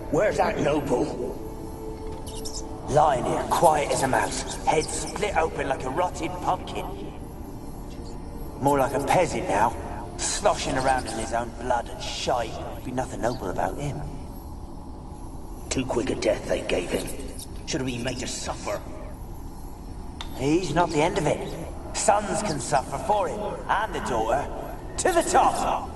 Where's that noble? Lying here, quiet as a mouse, head split open like a rotted pumpkin. More like a peasant now, sloshing around in his own blood and shite. Be nothing noble about him. Too quick a death they gave him. Should have been made to suffer. He's not the end of it. Sons can suffer for it, and the daughter. To the top!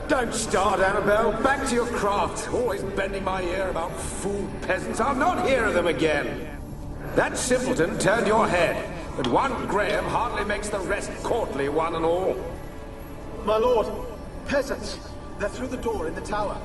Don't start, Annabelle. Back to your craft. Always bending my ear about fool peasants. I'll not hear of them again. That simpleton turned your head, but one Graham hardly makes the rest courtly, one and all. My lord, peasants. They're through the door in the tower.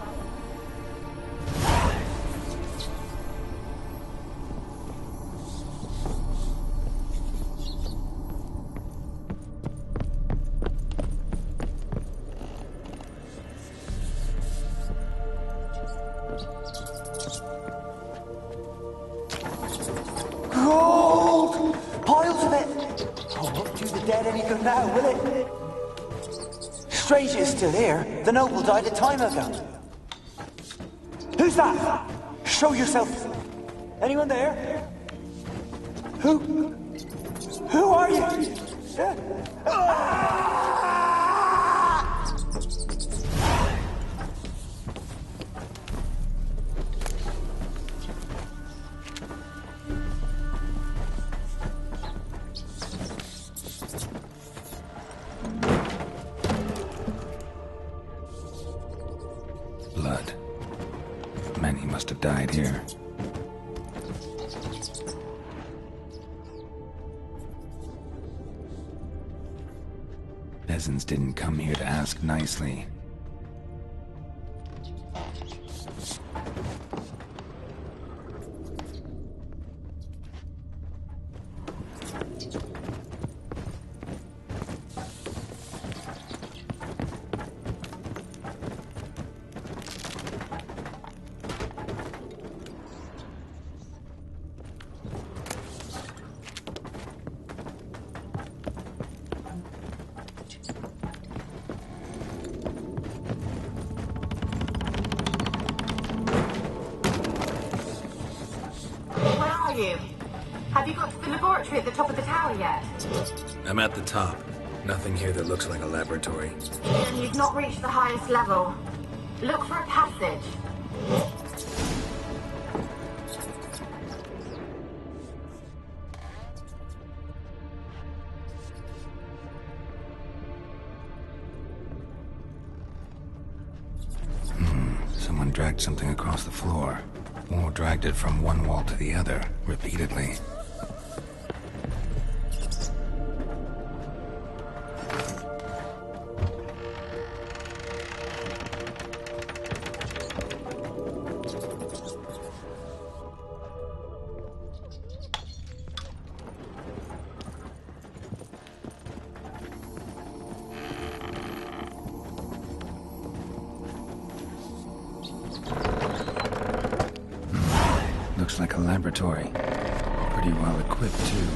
Now, will it? Strange it's still here. The noble died a time ago. Who's that? Show yourself. Anyone there? Who are you? Blood. Many must have died here. Peasants didn't come here to ask nicely. Have you got to the laboratory at the top of the tower yet? I'm at the top. Nothing here that looks like a laboratory. Then you've not reached the highest level. Look for a passage. Someone dragged something across the floor. Or dragged it from one wall to the other, repeatedly. Looks like a laboratory. Pretty well equipped, too.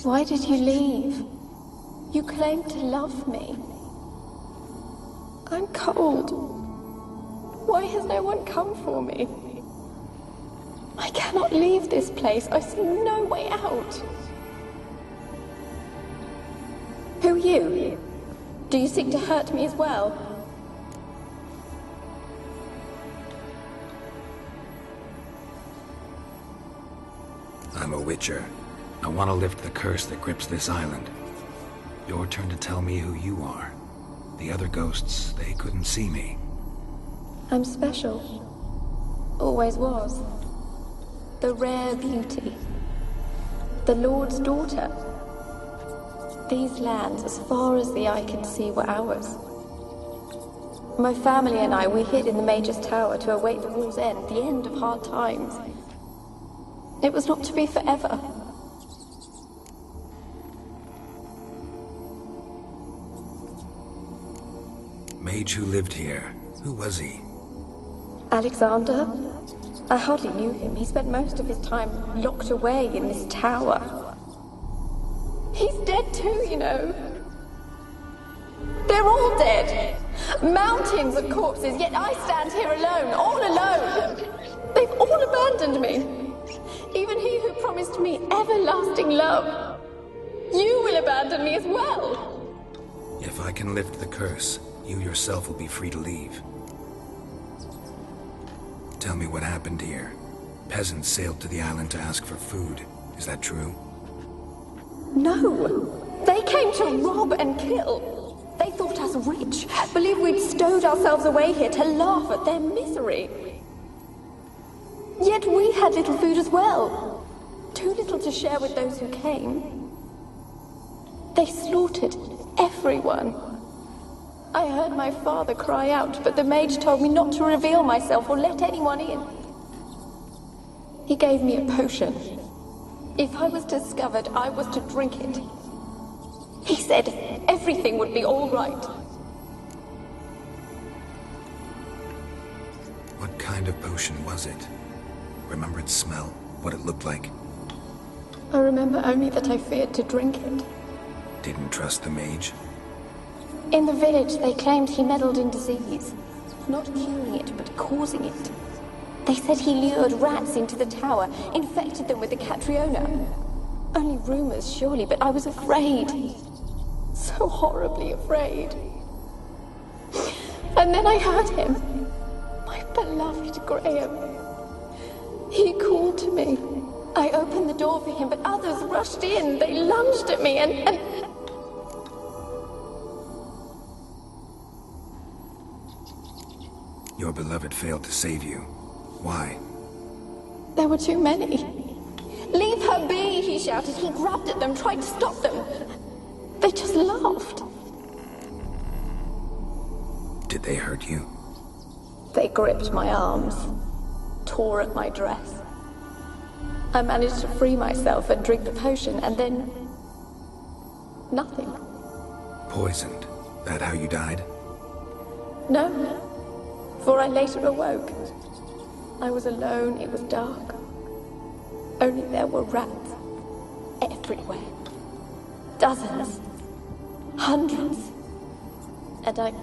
Why did you leave? You claimed to love me. I'm cold. Why has no one come for me? I cannot leave this place. I see no way out. Who are you? Do you seek to hurt me as well? I'm a witcher. I want to lift the curse that grips this island. Your turn to tell me who you are. The other ghosts, they couldn't see me. I'm special. Always was. The rare beauty. The Lord's daughter. These lands, as far as the eye could see, were ours. My family and I, we hid in the Major's Tower to await the war's end, the end of hard times. It was not to be forever. Mage who lived here. Who was he? Alexander? I hardly knew him. He spent most of his time locked away in this tower. He's dead too, you know. They're all dead. Mountains of corpses, yet I stand here alone, all alone. They've all abandoned me. Even he who promised me everlasting love. You will abandon me as well. If I can lift the curse, you yourself will be free to leave. Tell me what happened here. Peasants sailed to the island to ask for food. Is that true? No. They came to rob and kill. They thought us rich, believed we'd stowed ourselves away here to laugh at their misery. Yet we had little food as well. Too little to share with those who came. They slaughtered everyone. I heard my father cry out, but the mage told me not to reveal myself or let anyone in. He gave me a potion. If I was discovered, I was to drink it. He said everything would be all right. What kind of potion was it? Remember its smell? What it looked like? I remember only that I feared to drink it. Didn't trust the mage? In the village, they claimed he meddled in disease. Not curing it, but causing it. They said he lured rats into the tower, infected them with the Catriona. Only rumors, surely, but I was afraid. So horribly afraid. And then I heard him. My beloved Graham. He called to me. I opened the door for him, but others rushed in. They lunged at me and... Your beloved failed to save you. Why? There were too many. Leave her be, he shouted. He grabbed at them, tried to stop them. They just laughed. Did they hurt you? They gripped my arms, tore at my dress. I managed to free myself and drink the potion, and then... nothing. Poisoned. That how you died? No, for I later awoke. I was alone, it was dark. Only there were rats everywhere. Dozens. Hundreds. And I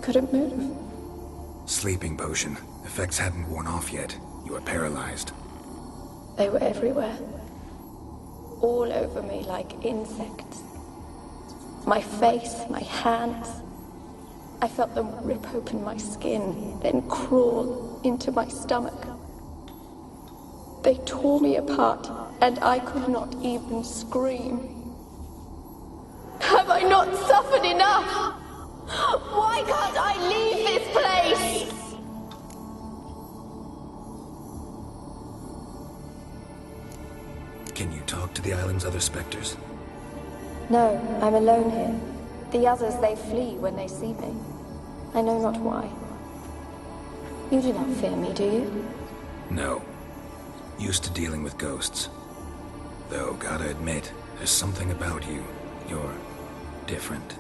couldn't move. Sleeping potion. Effects hadn't worn off yet. You were paralyzed. They were everywhere. All over me like insects. My face, my hands. I felt them rip open my skin, then crawl into my stomach. They tore me apart, and I could not even scream. Have I not suffered enough? Why can't I leave this place? Can you talk to the island's other specters? No, I'm alone here. The others, they flee when they see me. I know not why. You do not fear me, do you? No. Used to dealing with ghosts. Though, gotta admit, there's something about you. You're different.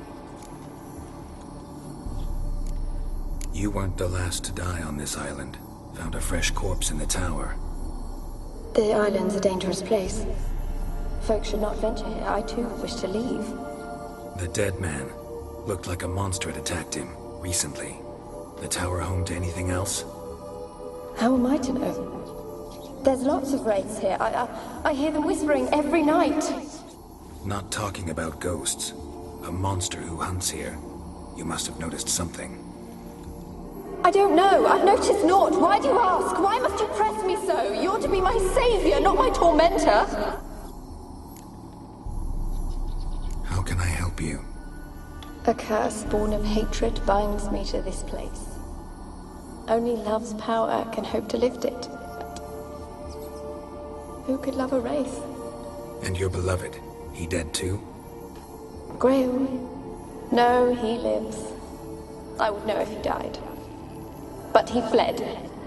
You weren't the last to die on this island. Found a fresh corpse in the tower. The island's a dangerous place. Folks should not venture here. I too wish to leave. The dead man. Looked like a monster had attacked him, recently. The tower home to anything else? How am I to know? There's lots of wraiths here. I hear them whispering every night. Not talking about ghosts. A monster who hunts here. You must have noticed something. I don't know. I've noticed naught. Why do you ask? Why must you press me so? You're to be my savior, not my tormentor. How can I help you? A curse born of hatred binds me to this place. Only love's power can hope to lift it. But who could love a wraith? And your beloved, he dead too? Graham? No, he lives. I would know if he died. But he fled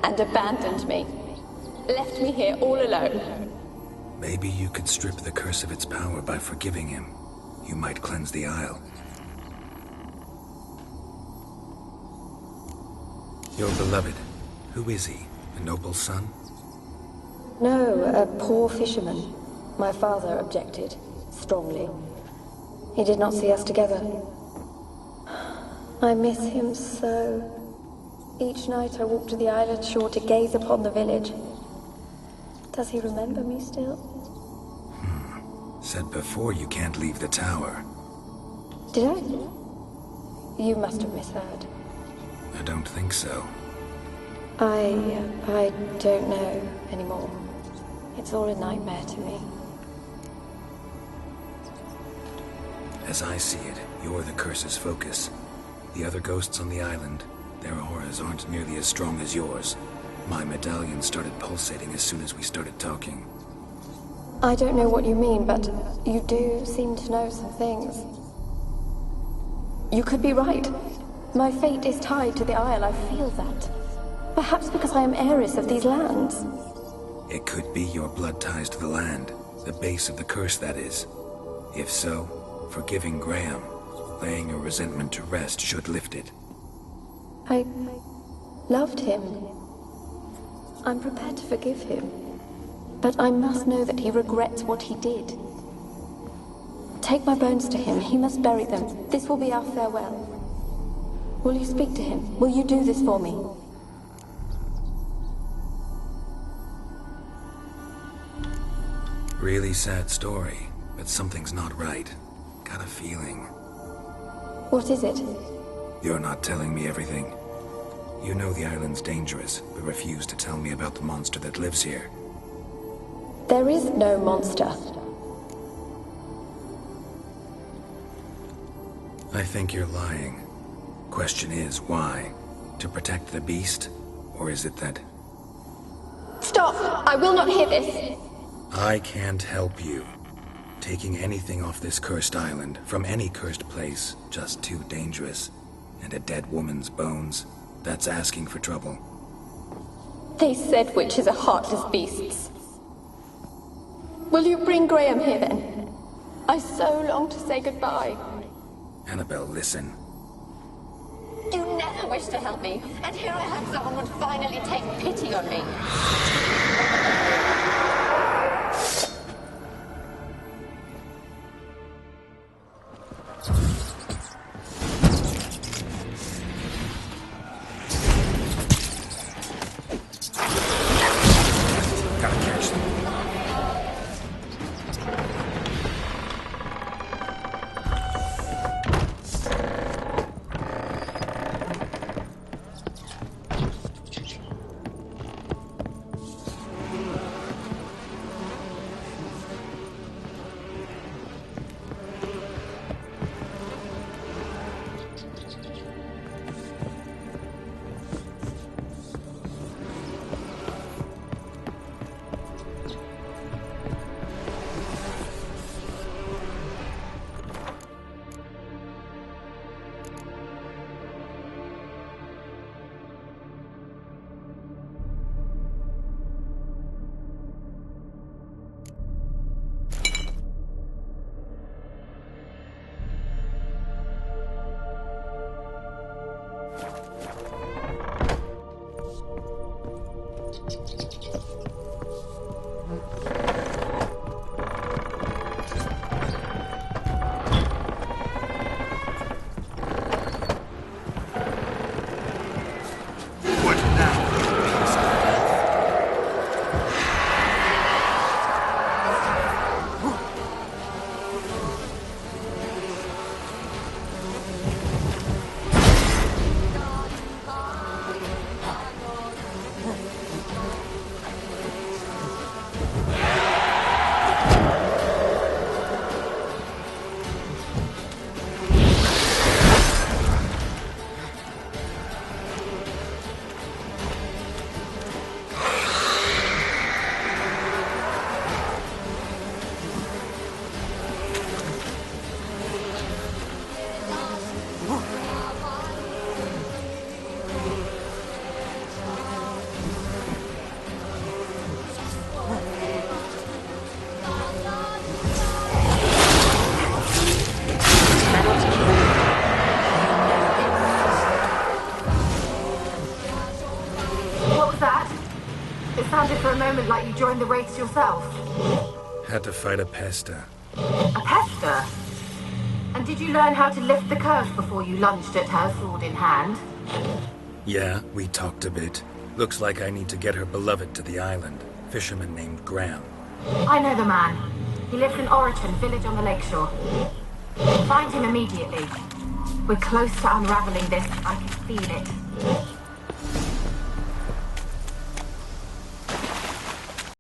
and abandoned me. Left me here all alone. Maybe you could strip the curse of its power by forgiving him. You might cleanse the Isle. Your beloved, who is he? A noble son? No, a poor fisherman. My father objected, strongly. He did not see us together. I miss him so. Each night I walk to the island shore to gaze upon the village. Does he remember me still? Said before you can't leave the tower. Did I? You must have misheard. I don't think so. I don't know anymore. It's all a nightmare to me. As I see it, you're the curse's focus. The other ghosts on the island, their auras aren't nearly as strong as yours. My medallion started pulsating as soon as we started talking. I don't know what you mean, but you do seem to know some things. You could be right. My fate is tied to the Isle, I feel that. Perhaps because I am heiress of these lands. It could be your blood ties to the land, the base of the curse, that is. If so, forgiving Graham, laying your resentment to rest should lift it. I loved him. I'm prepared to forgive him. But I must know that he regrets what he did. Take my bones to him. He must bury them. This will be our farewell. Will you speak to him? Will you do this for me? Really sad story, but something's not right. Got a feeling. What is it? You're not telling me everything. You know the island's dangerous, but refuse to tell me about the monster that lives here. There is no monster. I think you're lying. Question is, why? To protect the beast? Or is it that... Stop! I will not hear this! I can't help you. Taking anything off this cursed island, from any cursed place, just too dangerous. And a dead woman's bones, that's asking for trouble. They said witches are heartless beasts. Will you bring Graham here then? I so long to say goodbye. Annabelle, listen. You never wished to help me, and here I am someone would finally take pity on me. Gotta catch them. look like you joined the race yourself. Had to fight a pester. A pester? And did you learn how to lift the curse before you lunged at her, sword in hand? Yeah, we talked a bit. Looks like I need to get her beloved to the island. Fisherman named Graham. I know the man. He lives in Oriton, village on the lakeshore. Find him immediately. We're close to unraveling this. I can feel it.